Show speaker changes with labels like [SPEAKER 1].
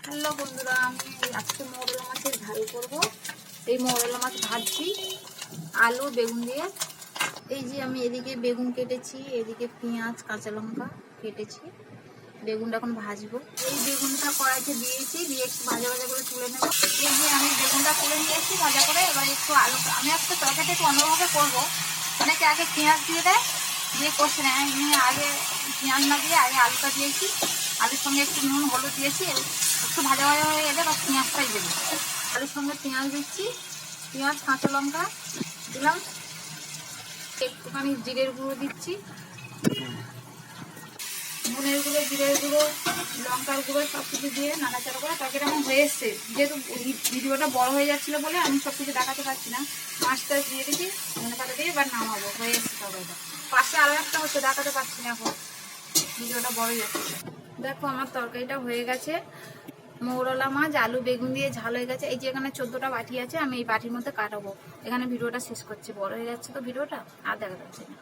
[SPEAKER 1] Hello বন্ধুরা, আমি আজকে মৌরলা মাছের ঝাল করব। এই মৌরলা মাছ ভাজছি আলু বেগুন দিয়ে। এই যে আমি এদিকে বেগুন কেটেছি, এদিকে পেঁয়াজ কাঁচা লঙ্কা কেটেছি। বেগুনটা এখন ভাজবো। এই বেগুনটা কড়াইতে দিয়েছি, দিয়ে একটু ভাজা ভাজা করে তুলে নেবো। এই যে আমি বেগুনটা তুলে নিয়েছি ভাজা করে। এবার একটু আলু, আমি একটা তরকারিটা একটু অন্যভাবে করবো। অনেকে আগে পেঁয়াজ দিয়ে দেয়, দিয়ে কষে নেয়। আমি আগে পেঁয়াজ না দিয়ে আগে আলুটা দিয়েছি, আলুর সঙ্গে একটু নুন হলুদ দিয়েছি। একটু ভাজা ভাজা হয়ে গেলে বা পেঁয়াজটাই দেবো। আলুর সঙ্গে পেঁয়াজ দিচ্ছি, পেঁয়াজ কাঁচা লঙ্কা দিলাম, একটুখানি জিরের গুঁড়ো দিচ্ছি, ধনের গুঁড়ো জিরের গুঁড়ো লঙ্কার গুঁড়ো সব কিছু দিয়ে নাড়াচাড়া করে তরকারিটা আমার হয়ে এসছে। যেহেতু ভিডিওটা বড় হয়ে যাচ্ছিলো বলে আমি সব কিছু দেখাতে পারছি না। মাছটা দিয়ে দিচ্ছি, ধনে পাতা দিয়ে এবার নামাবো। হয়ে এসছে তরকারিটা। পাশে আরও একটা হচ্ছে, দেখাতে পারছি না এখন, ভিডিওটা বড় যাচ্ছে। দেখো আমার তরকারিটা হয়ে গেছে। মৌরলা মাছ আলু বেগুন দিয়ে ঝাল হয়ে গেছে। এই যে এখানে 14টা বাটি আছে, আমি এই বাটির মধ্যে কাটাবো। এখানে ভিডিওটা শেষ করছি, বড় হয়ে যাচ্ছে তো ভিডিওটা, আর দেখা যাচ্ছে না।